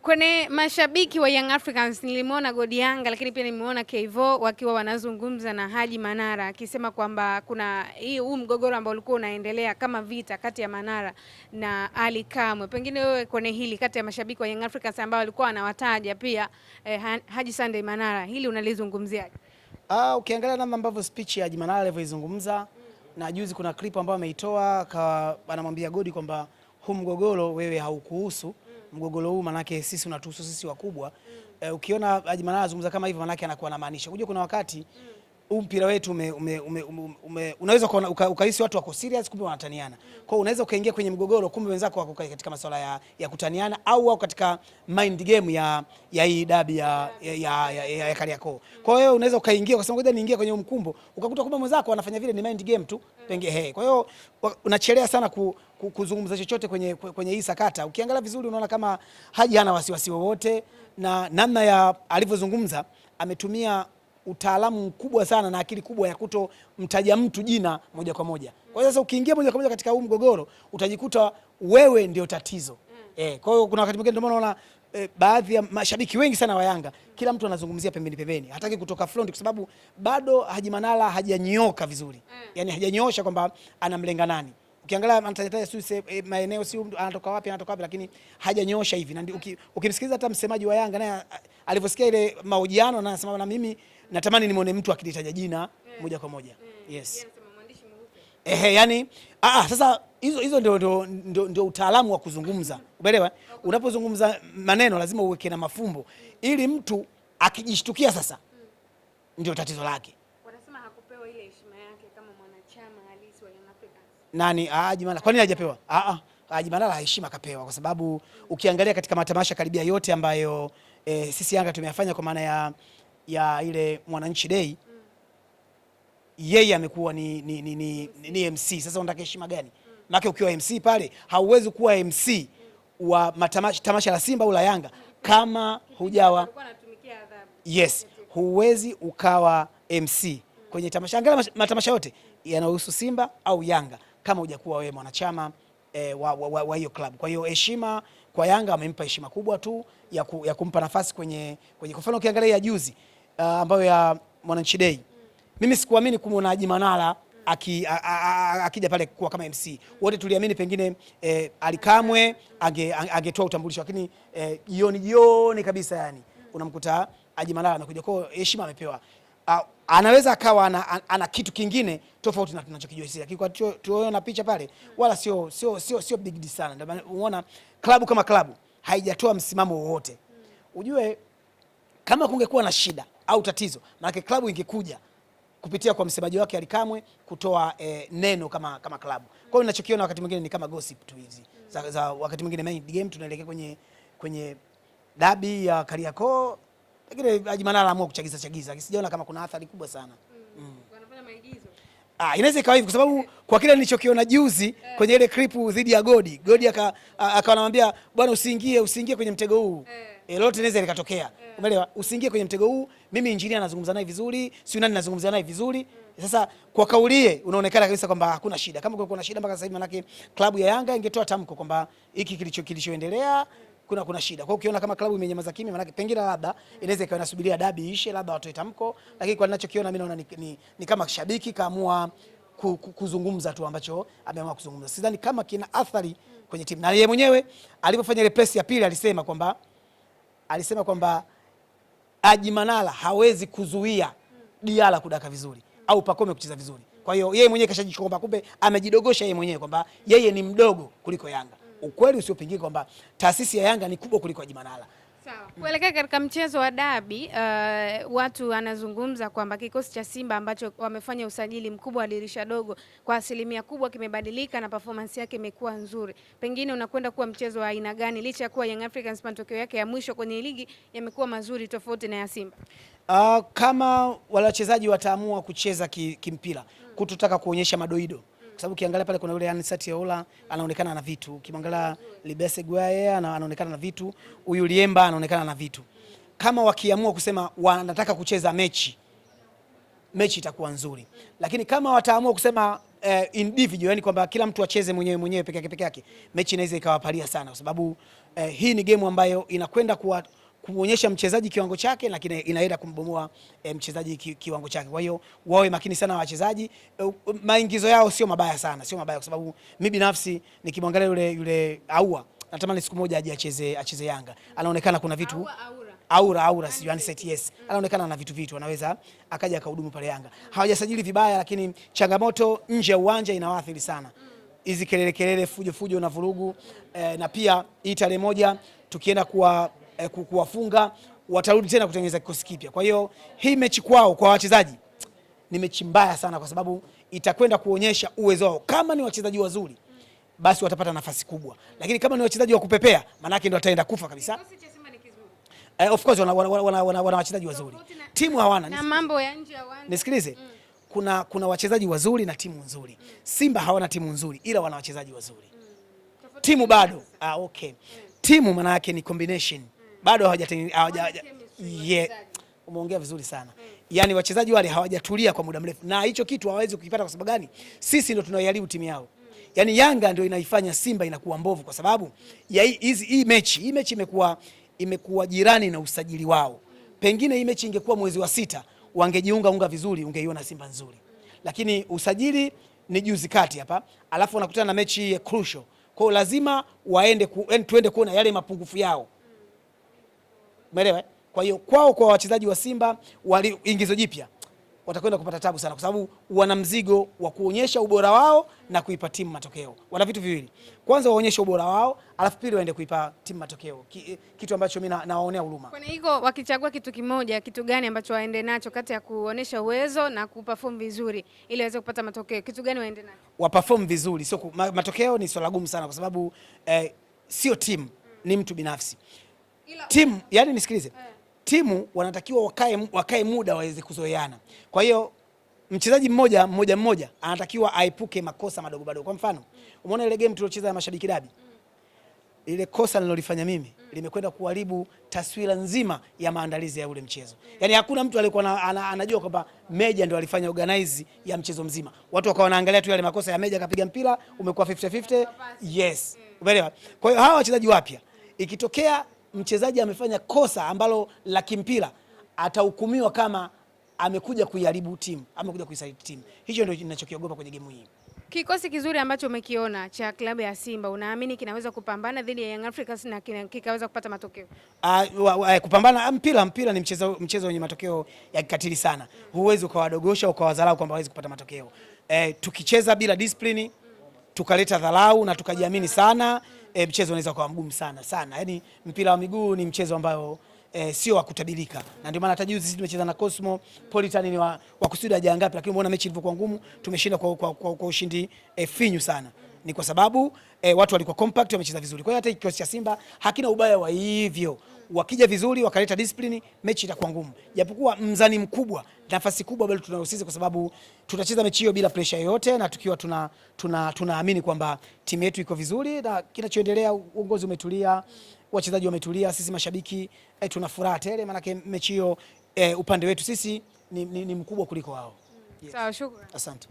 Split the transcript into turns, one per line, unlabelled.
Kwenye mashabiki wa Young Africans nilimwona Godi Yanga, lakini pia nimeona Kevo wakiwa wanazungumza na Haji Manara akisema kwamba kuna huu mgogoro ambao ulikuwa unaendelea kama vita kati ya Manara na Ali Kamwe. Pengine wewe kwenye hili kati ya mashabiki wa Young Africans ambao walikuwa wanawataja pia Haji Sunday Manara, hili unalizungumziaje?
Ukiangalia namna ambavyo speech ya Haji Manara alivyoizungumza na juzi kuna clip ambayo ameitoa anamwambia Godi kwamba huu mgogoro wewe haukuhusu. Mgogoro huu manake sisi unatuhusu sisi wakubwa. Ukiona Haji Manara anazungumza kama hivyo manake anakuwa anamaanisha. Unajua kuna wakati huu mpira wetu unaweza ukahisi watu wako serious kumbe wanataniana. Kwa hiyo unaweza ukaingia kwenye mgogoro kumbe wenzako wako katika masuala ya kutaniana au katika mind game ya hii dabi ya Kariakoo. Kwa hiyo unaweza ukaingia kwa sababu ngoja niingie kwenye mkumbo ukakuta kumbe mwenzako anafanya vile ni mind game tu pengine. Kwa hiyo unachelea sana kuzungumza chochote kwenye hii sakata. Ukiangalia vizuri unaona kama Haji hana wasiwasi wowote na namna ya alivyozungumza ametumia utaalamu mkubwa sana na akili kubwa ya kutomtaja mtu jina moja kwa moja. Kwa hiyo sasa ukiingia moja kwa moja katika huu mgogoro utajikuta wewe ndio tatizo. Kwa hiyo kuna wakati mwingine ndio maana unaona baadhi ya mashabiki wengi sana wa Yanga kila mtu anazungumzia pembeni. Hataki kutoka front kwa sababu bado Haji Manara hajanyooka vizuri. Yaani hajanyoosha kwamba anamlenga nani. Ukiangalia anataja maeneo si anatoka wapi lakini hajanyoosha hivi. Na ukimsikiliza hata msemaji wa Yanga naye alivyosikia ile mahojiano na anasema na mimi natamani nimuone mtu akilitaja jina moja kwa moja. Yes. Yani sasa hizo ndio utaalamu wa kuzungumza. Umeelewa? Unapozungumza maneno lazima uweke na mafumbo ili mtu akijishtukia sasa ndio tatizo lake.
Wanasema hakupewa ile heshima yake kama mwanachama halisi wa Young Africans.
Nani? Haji Manara. Kwa nini hajapewa? Haji Manara heshima kapewa kwa sababu ukiangalia katika matamasha karibia yote ambayo sisi Yanga tumeyafanya kwa maana ya ile Mwananchi Day yeye amekuwa ni MC. Sasa unataka heshima gani? Maana ukiwa MC pale hauwezi kuwa MC wa tamasha la Simba au la Yanga kama hujawa. Yes, huwezi ukawa MC kwenye tamasha. Angalia matamasha yote yanayohusu Simba au Yanga kama hujakuwa wewe mwanachama wa hiyo club. Kwa hiyo heshima kwa Yanga amempa heshima kubwa tu ya kumpa nafasi kwenye kwa mfano ukiangalia ya juzi ambayo ya Mwananchi Day. Mimi sikuamini kumuona Haji Manara akija pale kuwa kama MC. Wote tuliamini pengine Ali Kamwe angetoa utambulisho lakini jioni kabisa yani unamkuta Haji Manara amekuja kwa heshima amepewa. Anaweza akawa ana kitu kingine tofauti na tunachokijua sisi lakini kwa tuona picha pale wala sio big deal sana. Ndio unaona klabu kama klabu haijatoa msimamo wowote. Ujue kama kungekuwa na shida au tatizo maana klabu ingekuja kupitia kwa msemaji wake Ali Kamwe kutoa neno kama klabu. Kwa hiyo ninachokiona wakati mwingine ni kama gossip tu hizi. Za wakati mwingine main game tunaelekea kwenye dabi ya Kariakoo. Lakini Haji Manara anaamua kuchagiza. Sijaona kama kuna athari kubwa sana.
Wanafanya maigizo.
Inaweza ikawa hivi kwa sababu kwa kile nilichokiona juzi kwenye ile clip dhidi ya Godi akawa anamwambia bwana usiingie kwenye mtego huu. Lolote linaweza likatokea. Umeelewa? Usiingie kwenye mtego huu. Mimi engineer anazungumza naye vizuri, si nani nazungumza naye vizuri. Sasa kwa kaulie unaonekana kabisa kwamba hakuna shida. Kama kulikuwa na shida mpaka sasa hivi manake klabu ya Yanga ingetoa tamko kwamba hiki kilichoendelea kuna shida. Kwa hiyo ukiona kama klabu imenyamaza kimya manake pengine labda inaweza ikawa inasubiria dabi ishe labda watoe tamko, lakini kwa ninachokiona mimi naona ni kama shabiki kaamua kuzungumza tu ambacho ameamua kuzungumza. Sidhani kama kina athari kwenye timu. Na yeye mwenyewe alipofanya ile press ya pili alisema kwamba Haji Manara hawezi kuzuia Diala kudaka vizuri au Pacome kucheza vizuri. Kwa hiyo yeye mwenyewe kashajichomba kumbe amejidogosha yeye mwenyewe kwamba yeye ni mdogo kuliko Yanga. Ukweli usiopingika kwamba taasisi ya Yanga ni kubwa kuliko Haji Manara.
Sawa. Kuelekea katika mchezo wa dabi, watu wanazungumza kwamba kikosi cha Simba ambacho wamefanya usajili mkubwa wa dirisha dogo kwa asilimia kubwa kimebadilika na performance yake imekuwa nzuri. Pengine unakwenda kuwa mchezo wa aina gani licha ya kuwa Young Africans matokeo yake ya mwisho kwenye ligi yamekuwa mazuri tofauti na ya Simba?
Kama wale wachezaji wataamua kucheza kimpira, kutotaka kuonyesha madoido. Kwa sababu ukiangalia pale kuna yule Anisati Ola anaonekana na vitu. Ukimwangalia Libese Guaye anaonekana na vitu. Huyu Liemba anaonekana na vitu. Kama wakiamua kusema wanataka kucheza mechi itakuwa nzuri. Lakini kama wataamua kusema individual, yani kwamba kila mtu acheze mwenyewe peke yake, mechi inaweza ikawapalia sana, kwa sababu hii ni game ambayo inakwenda kuonyesha mchezaji kiwango chake, lakini inaenda kumbomoa mchezaji kiwango chake. Kwa hiyo wawe makini sana wachezaji, maingizo yao sio mabaya sana, sio mabaya, kwa sababu mimi binafsi nikimwangalia yule Aua, natamani siku moja aje acheze Yanga. Anaonekana kuna vitu Aura sio Anicet, yes. Anaonekana ana vitu anaweza akaja akahudumu pale Yanga. Hawajasajili vibaya, lakini changamoto nje ya uwanja inawaathiri sana. Hizi kelele fujo na vurugu, na pia hii tarehe moja tukienda kuwafunga watarudi tena kutengeneza kikosi kipya. Kwa hiyo hii mechi kwao, kwa wachezaji, ni mechi mbaya sana, kwa sababu itakwenda kuonyesha uwezo wao. Kama ni wachezaji wazuri, basi watapata nafasi kubwa, lakini kama ni wachezaji wa kupepea, maana yake ndio wataenda kufa kabisa. Of course wana wachezaji wazuri, timu hawana
na mambo ya nje ya uwanja.
Nisikilize, kuna wachezaji wazuri na timu nzuri. Simba hawana timu nzuri, ila wana wachezaji wazuri. Timu bado okay. Timu maana yake ni combination, bado hawaja umeongea vizuri sana. Yani wachezaji wale hawajatulia kwa muda mrefu, na hicho kitu hawawezi kukipata. Kwa sababu gani? Sisi ndio tunaiharibu timu yao. Yani Yanga ndio inaifanya Simba inakuwa mbovu, kwa sababu ya hii mechi imekuwa jirani na usajili wao. Pengine hii mechi ingekuwa mwezi wa 6, wangejiunga vizuri, ungeiona Simba nzuri. Lakini usajili ni juzi kati hapa, alafu wanakutana na mechi crucial. Kwa hiyo lazima tuende kuona yale mapungufu yao. Umeelewa? Kwa hiyo kwa wachezaji wa Simba ingizo jipya, watakwenda kupata tabu sana, kwa sababu wana mzigo wa kuonyesha ubora wao na kuipa timu matokeo. Wana vitu viwili. Kwanza waonyeshe ubora wao, alafu pili waende kuipa timu matokeo. Kitu ambacho mimi nawaonea huruma.
Kwa hiyo wakichagua kitu kimoja, kitu gani ambacho waende nacho kati ya kuonyesha uwezo na kuperform vizuri ili waweze kupata matokeo? Kitu gani waende nacho? Waperform
vizuri, sio matokeo. Ni swala gumu sana, kwa sababu sio timu, ni mtu binafsi. Timu, yani nisikilize. Timu wanatakiwa wakae muda waweze kuzoeana. Kwa hiyo mchezaji mmoja anatakiwa aepuke makosa madogo. Kwa mfano, umeona ile game tuliocheza ya Mashabiki Dabi, ile kosa nilolifanya mimi limekwenda kuharibu taswira nzima ya maandalizi ya ule mchezo. Yani hakuna mtu aliyekuwa anajua kwamba Meja ndio alifanya organize ya mchezo mzima. Watu wakawa wanaangalia tu yale makosa ya Meja, akapiga mpira umekuwa 50-50. Yes. Umeelewa? Kwa hiyo hawa wachezaji wapya, ikitokea mchezaji amefanya kosa ambalo la kimpira, atahukumiwa kama amekuja kuiharibu timu, amekuja kuisaliti timu. Hicho ndio ninachokiogopa kwenye game hii.
Kikosi kizuri ambacho umekiona cha klabu ya Simba, unaamini kinaweza kupambana dhidi ya Young Africans na kikaweza kupata matokeo?
Kupambana, mpira ni mchezo wenye matokeo ya kikatili sana. Huwezi ukawadogosha ukawadharau kwamba hawezi kupata matokeo. Tukicheza bila discipline, tukaleta dharau na tukajiamini sana, mchezo unaweza kuwa mgumu sana. Yaani mpira wa miguu ni mchezo ambao sio wa kutabirika, na ndio maana hata juzi sisi tumecheza na Cosmopolitan ni wa kusudi aje ngapi, lakini umeona mechi ilivyokuwa ngumu, tumeshinda kwa ushindi finyu sana. Ni kwa sababu watu walikuwa compact, wamecheza vizuri. Kwa hiyo hata kikosi cha Simba hakina ubaya wa hivyo, wakija vizuri wakaleta discipline, mechi itakuwa ngumu. Japokuwa mzani mkubwa, nafasi kubwa bado tunahusika, kwa sababu tutacheza mechi hiyo bila pressure yoyote, na tukiwa tunaamini kwamba timu yetu iko vizuri, na kinachoendelea, uongozi umetulia, wachezaji wametulia, sisi mashabiki tuna furaha tele, maana mechi hiyo upande wetu sisi ni mkubwa kuliko wao.
Yes. Sawa, shukrani.
Asante.